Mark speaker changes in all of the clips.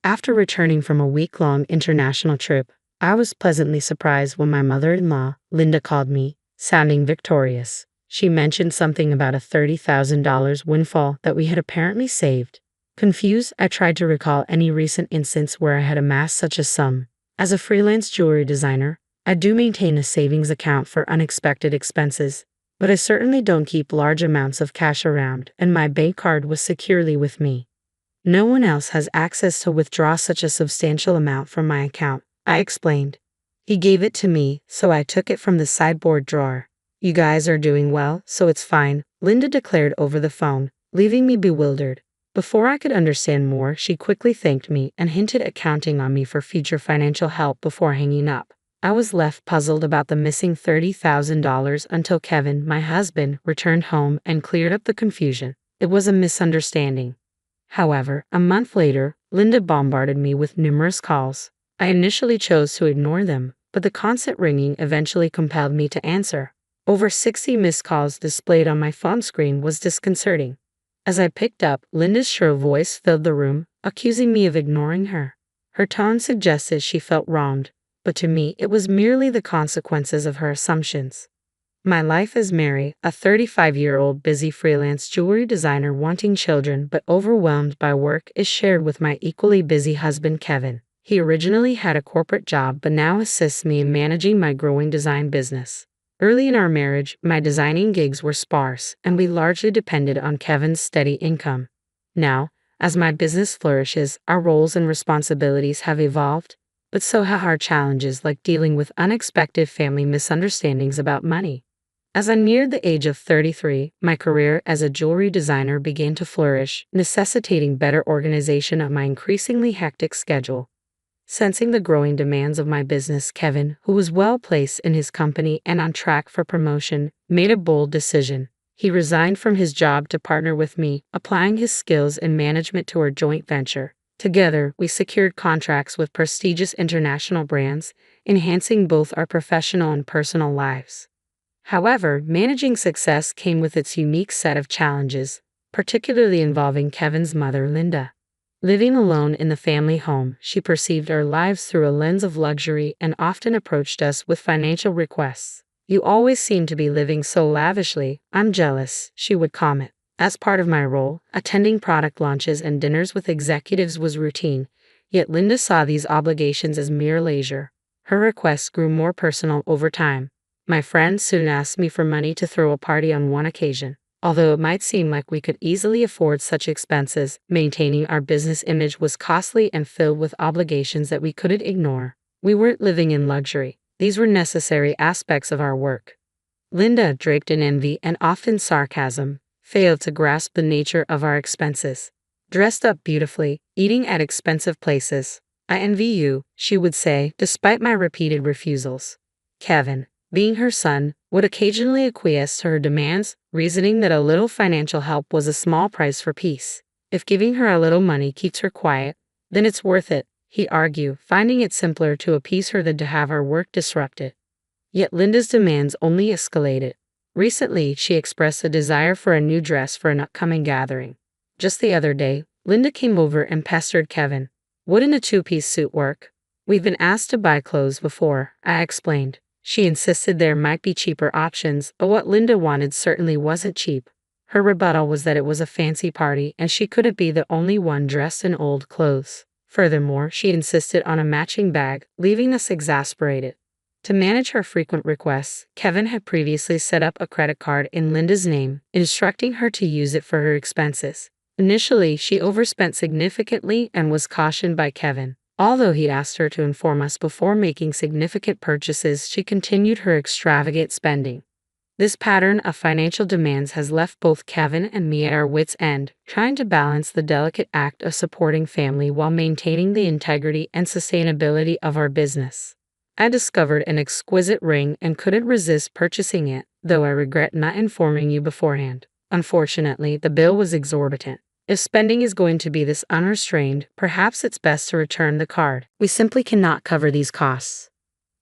Speaker 1: After returning from a week-long international trip, I was pleasantly surprised when my mother-in-law, Linda, called me, sounding victorious. She mentioned something about a $30,000 windfall that we had apparently saved. Confused, I tried to recall any recent instance where I had amassed such a sum. As a freelance jewelry designer, I do maintain a savings account for unexpected expenses, but I certainly don't keep large amounts of cash around, and my bank card was securely with me. No one else has access to withdraw such a substantial amount from my account, I explained. He gave it to me, so I took it from the sideboard drawer. You guys are doing well, so it's fine, Linda declared over the phone, leaving me bewildered. Before I could understand more, she quickly thanked me and hinted at counting on me for future financial help before hanging up. I was left puzzled about the missing $30,000 until Kevin, my husband, returned home and cleared up the confusion. It was a misunderstanding. However, a month later, Linda bombarded me with numerous calls. I initially chose to ignore them, but the constant ringing eventually compelled me to answer. Over 60 missed calls displayed on my phone screen was disconcerting. As I picked up, Linda's shrill voice filled the room, accusing me of ignoring her. Her tone suggested she felt wronged, but to me it was merely the consequences of her assumptions. My life as Mary, a 35-year-old busy freelance jewelry designer wanting children but overwhelmed by work, is shared with my equally busy husband Kevin. He originally had a corporate job but now assists me in managing my growing design business. Early in our marriage, my designing gigs were sparse, and we largely depended on Kevin's steady income. Now, as my business flourishes, our roles and responsibilities have evolved, but so have our challenges, like dealing with unexpected family misunderstandings about money. As I neared the age of 33, my career as a jewelry designer began to flourish, necessitating better organization of my increasingly hectic schedule. Sensing the growing demands of my business, Kevin, who was well placed in his company and on track for promotion, made a bold decision. He resigned from his job to partner with me, applying his skills in management to our joint venture. Together, we secured contracts with prestigious international brands, enhancing both our professional and personal lives. However, managing success came with its unique set of challenges, particularly involving Kevin's mother, Linda. Living alone in the family home, she perceived our lives through a lens of luxury and often approached us with financial requests. "You always seem to be living so lavishly, I'm jealous," she would comment. As part of my role, attending product launches and dinners with executives was routine, yet Linda saw these obligations as mere leisure. Her requests grew more personal over time. My friends soon asked me for money to throw a party on one occasion. Although it might seem like we could easily afford such expenses, maintaining our business image was costly and filled with obligations that we couldn't ignore. We weren't living in luxury. These were necessary aspects of our work. Linda, draped in envy and often sarcasm, failed to grasp the nature of our expenses. Dressed up beautifully, eating at expensive places. "I envy you," she would say, despite my repeated refusals. Kevin, being her son, would occasionally acquiesce to her demands, reasoning that a little financial help was a small price for peace. "If giving her a little money keeps her quiet, then it's worth it," he'd argue, finding it simpler to appease her than to have our work disrupted. Yet Linda's demands only escalated. Recently, she expressed a desire for a new dress for an upcoming gathering. Just the other day, Linda came over and pestered Kevin. "Wouldn't a two-piece suit work?" "We've been asked to buy clothes before," I explained. She insisted there might be cheaper options, but what Linda wanted certainly wasn't cheap. Her rebuttal was that it was a fancy party and she couldn't be the only one dressed in old clothes. Furthermore, she insisted on a matching bag, leaving us exasperated. To manage her frequent requests, Kevin had previously set up a credit card in Linda's name, instructing her to use it for her expenses. Initially, she overspent significantly and was cautioned by Kevin. Although he'd asked her to inform us before making significant purchases, she continued her extravagant spending. This pattern of financial demands has left both Kevin and me at our wits' end, trying to balance the delicate act of supporting family while maintaining the integrity and sustainability of our business. I discovered an exquisite ring and couldn't resist purchasing it, though I regret not informing you beforehand. Unfortunately, the bill was exorbitant. If spending is going to be this unrestrained, perhaps it's best to return the card. We simply cannot cover these costs.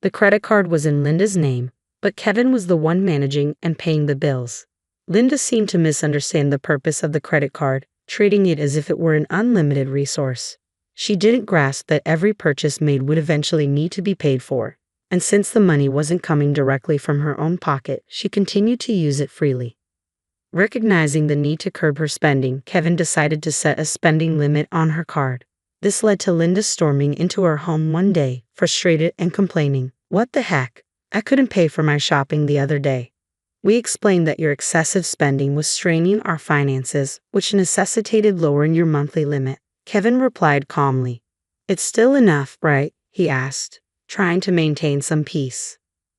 Speaker 1: The credit card was in Linda's name, but Kevin was the one managing and paying the bills. Linda seemed to misunderstand the purpose of the credit card, treating it as if it were an unlimited resource. She didn't grasp that every purchase made would eventually need to be paid for, and since the money wasn't coming directly from her own pocket, she continued to use it freely. Recognizing the need to curb her spending, Kevin decided to set a spending limit on her card. This led to Linda storming into her home one day, frustrated and complaining. "What the heck? I couldn't pay for my shopping the other day." We explained that your excessive spending was straining our finances, which necessitated lowering your monthly limit. Kevin replied calmly. "It's still enough, right?" he asked, trying to maintain some peace.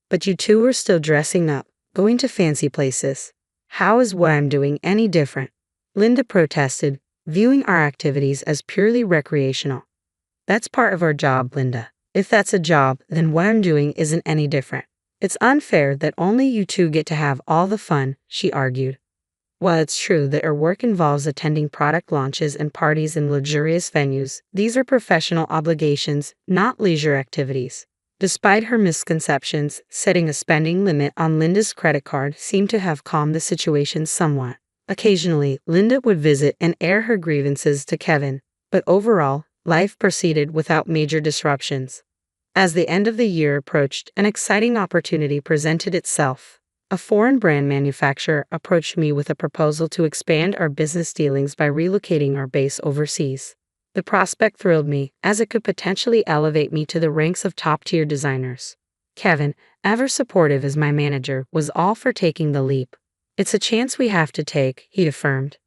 Speaker 1: "But you two are still dressing up, going to fancy places. How is what I'm doing any different?" Linda protested, viewing our activities as purely recreational. "That's part of our job, Linda. If that's a job, then what I'm doing isn't any different. It's unfair that only you two get to have all the fun," she argued. While it's true that our work involves attending product launches and parties in luxurious venues, these are professional obligations, not leisure activities. Despite her misconceptions, setting a spending limit on Linda's credit card seemed to have calmed the situation somewhat. Occasionally, Linda would visit and air her grievances to Kevin, but overall, life proceeded without major disruptions. As the end of the year approached, an exciting opportunity presented itself. A foreign brand manufacturer approached me with a proposal to expand our business dealings by relocating our base overseas. The prospect thrilled me, as it could potentially elevate me to the ranks of top-tier designers. Kevin, ever supportive as my manager, was all for taking the leap. "It's a chance we have to take," he affirmed.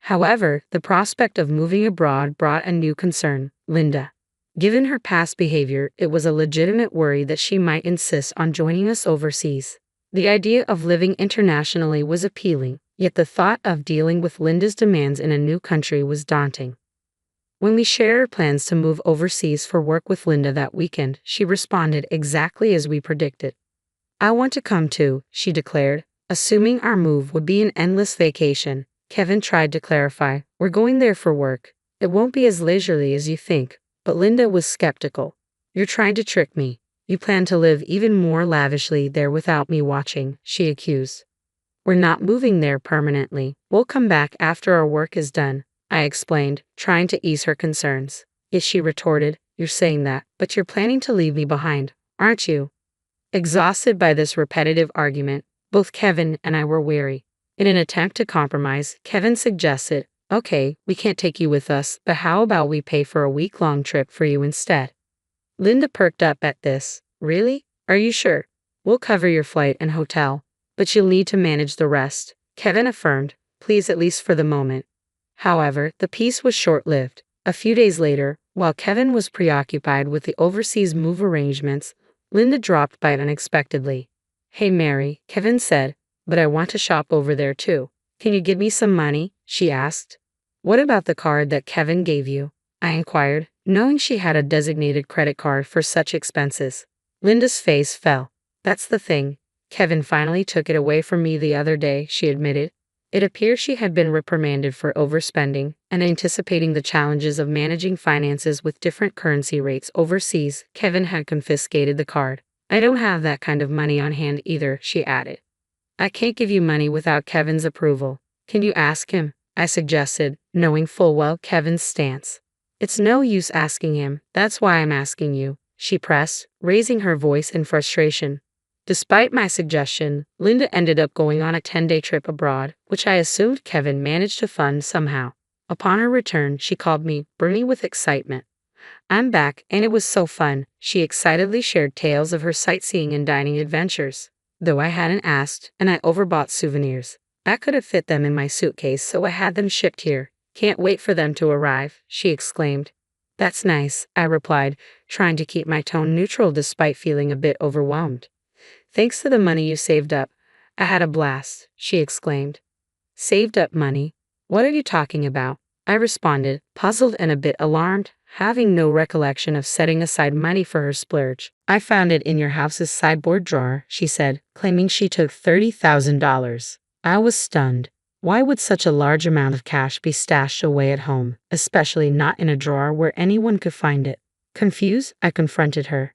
Speaker 1: However, the prospect of moving abroad brought a new concern: Linda. Given her past behavior, it was a legitimate worry that she might insist on joining us overseas. The idea of living internationally was appealing, yet the thought of dealing with Linda's demands in a new country was daunting. When we shared our plans to move overseas for work with Linda that weekend, she responded exactly as we predicted. "I want to come too," she declared, assuming our move would be an endless vacation. Kevin tried to clarify, "We're going there for work. It won't be as leisurely as you think." But Linda was skeptical. "You're trying to trick me. You plan to live even more lavishly there without me watching," she accused. "We're not moving there permanently. We'll come back after our work is done," I explained, trying to ease her concerns. "Yes," she retorted, "you're saying that, but you're planning to leave me behind, aren't you?" Exhausted by this repetitive argument, both Kevin and I were weary. In an attempt to compromise, Kevin suggested, "Okay, we can't take you with us, but how about we pay for a week-long trip for you instead?" Linda perked up at this. "Really? Are you sure? We'll cover your flight and hotel, but you'll need to manage the rest," Kevin affirmed, pleased at least for the moment. However, the peace was short-lived. A few days later, while Kevin was preoccupied with the overseas move arrangements, Linda dropped by unexpectedly. "Hey Mary," Kevin said, "but I want to shop over there too. Can you give me some money?" she asked. "What about the card that Kevin gave you?" I inquired, knowing she had a designated credit card for such expenses. Linda's face fell. "That's the thing. Kevin finally took it away from me the other day," she admitted. It appears she had been reprimanded for overspending, and anticipating the challenges of managing finances with different currency rates overseas, Kevin had confiscated the card. "I don't have that kind of money on hand either," she added. "I can't give you money without Kevin's approval. Can you ask him?" I suggested, knowing full well Kevin's stance. "It's no use asking him, that's why I'm asking you," she pressed, raising her voice in frustration. Despite my suggestion, Linda ended up going on a 10-day trip abroad, which I assumed Kevin managed to fund somehow. Upon her return, she called me, burning with excitement. "I'm back, and it was so fun." She excitedly shared tales of her sightseeing and dining adventures. "Though I hadn't asked, and I overbought souvenirs. I could have fit them in my suitcase, so I had them shipped here. Can't wait for them to arrive," she exclaimed. "That's nice," I replied, trying to keep my tone neutral despite feeling a bit overwhelmed. "Thanks to the money you saved up, I had a blast," she exclaimed. "Saved up money? What are you talking about?" I responded, puzzled and a bit alarmed, having no recollection of setting aside money for her splurge. "I found it in your house's sideboard drawer," she said, claiming she took $30,000. I was stunned. Why would such a large amount of cash be stashed away at home, especially not in a drawer where anyone could find it? Confused, I confronted her.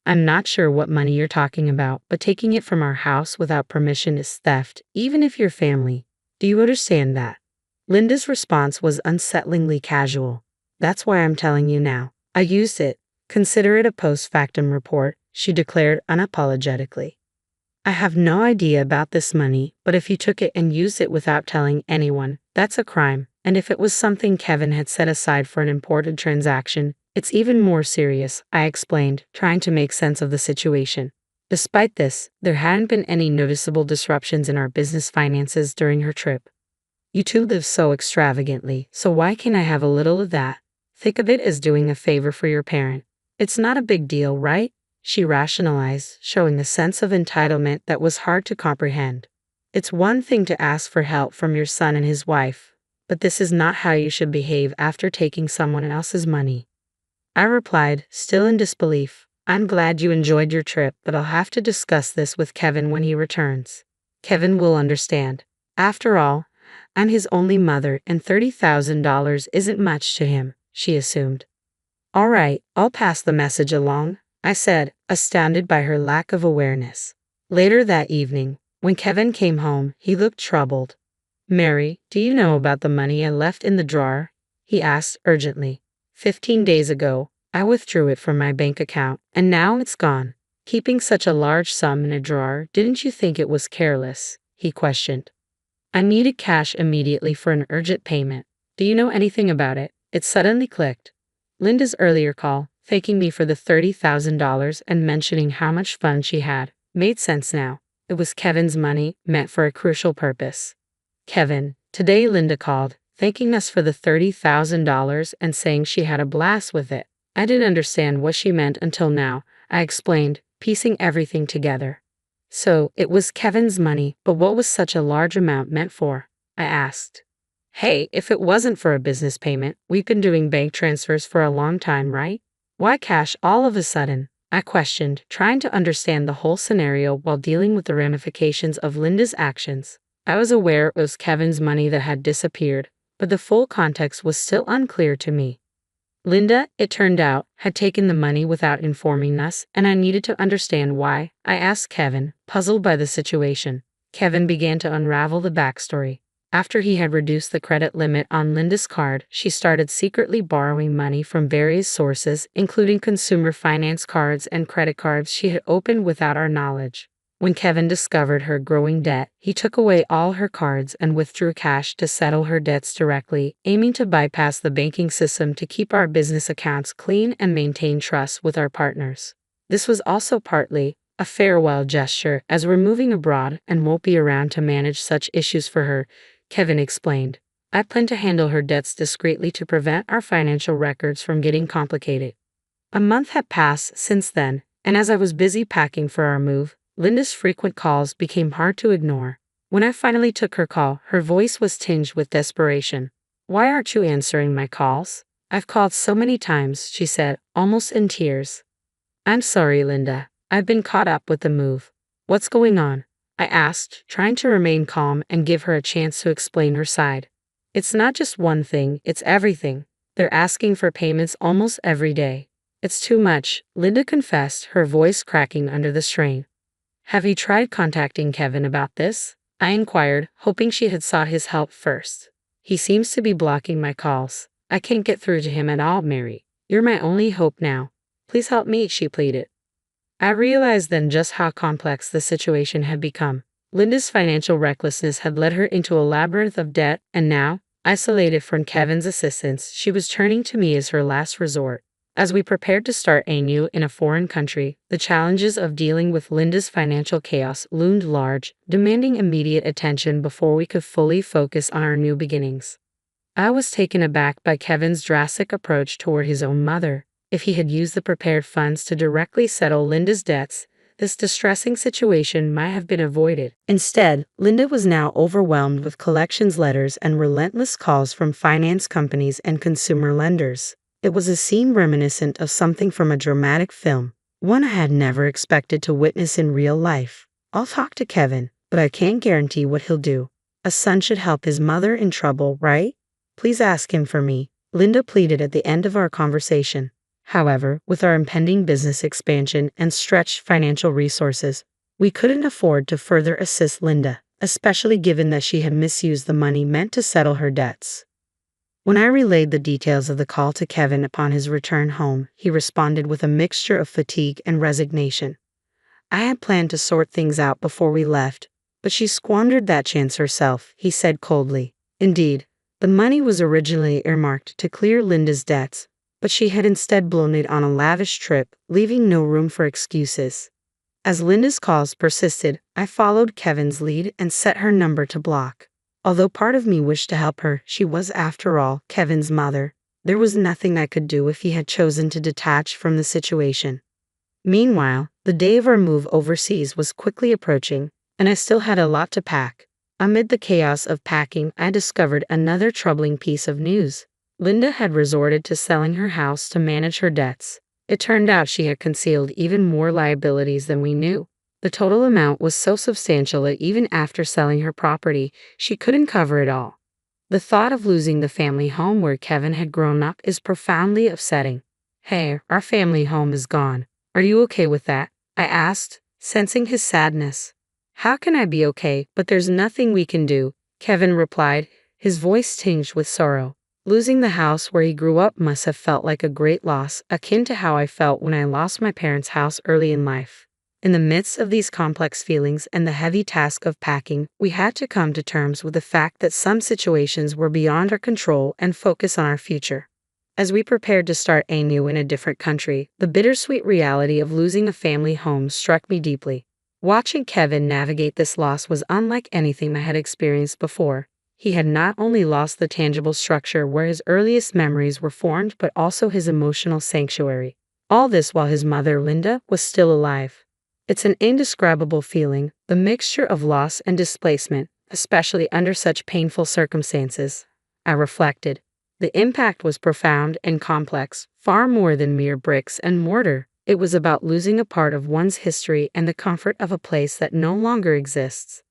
Speaker 1: "I'm not sure what money you're talking about, but taking it from our house without permission is theft, even if you're family. Do you understand that?" Linda's response was unsettlingly casual. That's why I'm telling you now. I used it. Consider it a post factum report, she declared unapologetically. I have no idea about this money, but if you took it and used it without telling anyone, that's a crime. And if it was something Kevin had set aside for an important transaction, it's even more serious, I explained, trying to make sense of the situation. Despite this, there hadn't been any noticeable disruptions in our business finances during her trip. You two live so extravagantly, so why can't I have a little of that? Think of it as doing a favor for your parent. It's not a big deal, right? She rationalized, showing a sense of entitlement that was hard to comprehend. It's one thing to ask for help from your son and his wife, but this is not how you should behave after taking someone else's money. I replied, still in disbelief. I'm glad you enjoyed your trip, but I'll have to discuss this with Kevin when he returns. Kevin will understand. After all, I'm his only mother and $30,000 isn't much to him, she assumed. All right, I'll pass the message along, I said, astounded by her lack of awareness. Later that evening, when Kevin came home, he looked troubled. Mary, do you know about the money I left in the drawer? He asked urgently. 15 days ago, I withdrew it from my bank account, and now it's gone. Keeping such a large sum in a drawer, didn't you think it was careless? He questioned. I needed cash immediately for an urgent payment. Do you know anything about it? It suddenly clicked. Linda's earlier call, thanking me for the $30,000 and mentioning how much fun she had, made sense now. It was Kevin's money, meant for a crucial purpose. Kevin, today Linda called, thanking us for the $30,000 and saying she had a blast with it. I didn't understand what she meant until now, I explained, piecing everything together. So, it was Kevin's money, but what was such a large amount meant for? I asked. Hey, if it wasn't for a business payment, we've been doing bank transfers for a long time, right? Why cash all of a sudden? I questioned, trying to understand the whole scenario while dealing with the ramifications of Linda's actions. I was aware it was Kevin's money that had disappeared, but the full context was still unclear to me. Linda, it turned out, had taken the money without informing us, and I needed to understand why. I asked Kevin, puzzled by the situation. Kevin began to unravel the backstory. After he had reduced the credit limit on Linda's card, she started secretly borrowing money from various sources, including consumer finance cards and credit cards she had opened without our knowledge. When Kevin discovered her growing debt, he took away all her cards and withdrew cash to settle her debts directly, aiming to bypass the banking system to keep our business accounts clean and maintain trust with our partners. This was also partly a farewell gesture, as we're moving abroad and won't be around to manage such issues for her, Kevin explained. I plan to handle her debts discreetly to prevent our financial records from getting complicated. A month had passed since then, and as I was busy packing for our move, Linda's frequent calls became hard to ignore. When I finally took her call, her voice was tinged with desperation. Why aren't you answering my calls? I've called so many times, she said, almost in tears. I'm sorry, Linda. I've been caught up with the move. What's going on? I asked, trying to remain calm and give her a chance to explain her side. It's not just one thing, it's everything. They're asking for payments almost every day. It's too much, Linda confessed, her voice cracking under the strain. Have you tried contacting Kevin about this? I inquired, hoping she had sought his help first. He seems to be blocking my calls. I can't get through to him at all, Mary. You're my only hope now. Please help me, she pleaded. I realized then just how complex the situation had become. Linda's financial recklessness had led her into a labyrinth of debt, and now, isolated from Kevin's assistance, she was turning to me as her last resort. As we prepared to start anew in a foreign country, the challenges of dealing with Linda's financial chaos loomed large, demanding immediate attention before we could fully focus on our new beginnings. I was taken aback by Kevin's drastic approach toward his own mother. If he had used the prepared funds to directly settle Linda's debts, this distressing situation might have been avoided. Instead, Linda was now overwhelmed with collections letters and relentless calls from finance companies and consumer lenders. It was a scene reminiscent of something from a dramatic film, one I had never expected to witness in real life. I'll talk to Kevin, but I can't guarantee what he'll do. A son should help his mother in trouble, right? Please ask him for me, Linda pleaded at the end of our conversation. However, with our impending business expansion and stretched financial resources, we couldn't afford to further assist Linda, especially given that she had misused the money meant to settle her debts. When I relayed the details of the call to Kevin upon his return home, he responded with a mixture of fatigue and resignation. I had planned to sort things out before we left, but she squandered that chance herself, he said coldly. Indeed, the money was originally earmarked to clear Linda's debts, but she had instead blown it on a lavish trip, leaving no room for excuses. As Linda's calls persisted, I followed Kevin's lead and set her number to block. Although part of me wished to help her, she was, after all, Kevin's mother. There was nothing I could do if he had chosen to detach from the situation. Meanwhile, the day of our move overseas was quickly approaching, and I still had a lot to pack. Amid the chaos of packing, I discovered another troubling piece of news. Linda had resorted to selling her house to manage her debts. It turned out she had concealed even more liabilities than we knew. The total amount was so substantial that even after selling her property, she couldn't cover it all. The thought of losing the family home where Kevin had grown up is profoundly upsetting. "Hey, our family home is gone. Are you okay with that?" I asked, sensing his sadness. "How can I be okay, but there's nothing we can do," Kevin replied, his voice tinged with sorrow. Losing the house where he grew up must have felt like a great loss, akin to how I felt when I lost my parents' house early in life. In the midst of these complex feelings and the heavy task of packing, we had to come to terms with the fact that some situations were beyond our control and focus on our future. As we prepared to start anew in a different country, the bittersweet reality of losing a family home struck me deeply. Watching Kevin navigate this loss was unlike anything I had experienced before. He had not only lost the tangible structure where his earliest memories were formed, but also his emotional sanctuary. All this while his mother, Linda, was still alive. It's an indescribable feeling, the mixture of loss and displacement, especially under such painful circumstances. I reflected. The impact was profound and complex, far more than mere bricks and mortar. It was about losing a part of one's history and the comfort of a place that no longer exists.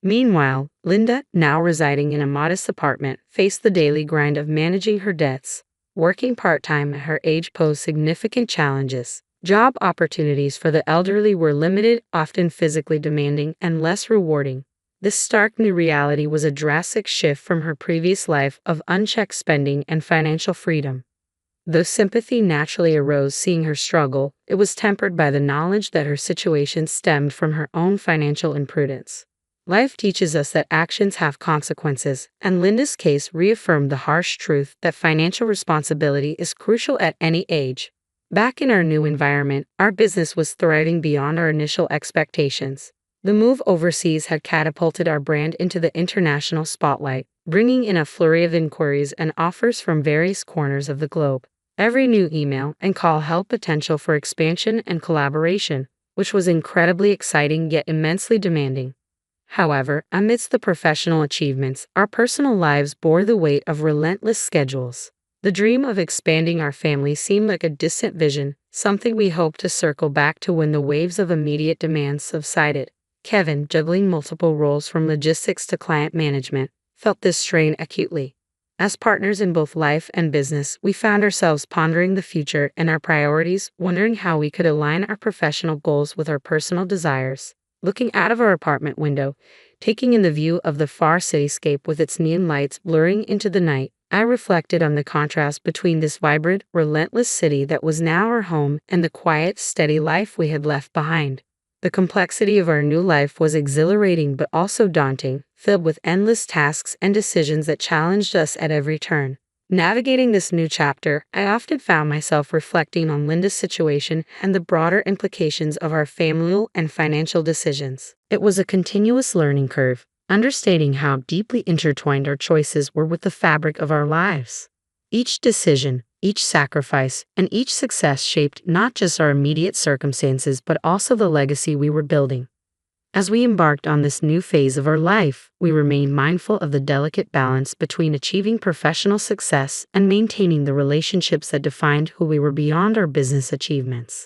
Speaker 1: Meanwhile, Linda, now residing in a modest apartment, faced the daily grind of managing her debts. Working part-time at her age posed significant challenges. Job opportunities for the elderly were limited, often physically demanding, and less rewarding. This stark new reality was a drastic shift from her previous life of unchecked spending and financial freedom. Though sympathy naturally arose seeing her struggle, it was tempered by the knowledge that her situation stemmed from her own financial imprudence. Life teaches us that actions have consequences, and Linda's case reaffirmed the harsh truth that financial responsibility is crucial at any age. Back in our new environment, our business was thriving beyond our initial expectations. The move overseas had catapulted our brand into the international spotlight, bringing in a flurry of inquiries and offers from various corners of the globe. Every new email and call held potential for expansion and collaboration, which was incredibly exciting yet immensely demanding. However, amidst the professional achievements, our personal lives bore the weight of relentless schedules. The dream of expanding our family seemed like a distant vision, something we hoped to circle back to when the waves of immediate demands subsided. Kevin, juggling multiple roles from logistics to client management, felt this strain acutely. As partners in both life and business, we found ourselves pondering the future and our priorities, wondering how we could align our professional goals with our personal desires. Looking out of our apartment window, taking in the view of the far cityscape with its neon lights blurring into the night, I reflected on the contrast between this vibrant, relentless city that was now our home and the quiet, steady life we had left behind. The complexity of our new life was exhilarating but also daunting, filled with endless tasks and decisions that challenged us at every turn. Navigating this new chapter, I often found myself reflecting on Linda's situation and the broader implications of our familial and financial decisions. It was a continuous learning curve, understanding how deeply intertwined our choices were with the fabric of our lives. Each decision, each sacrifice, and each success shaped not just our immediate circumstances but also the legacy we were building. As we embarked on this new phase of our life, we remained mindful of the delicate balance between achieving professional success and maintaining the relationships that defined who we were beyond our business achievements.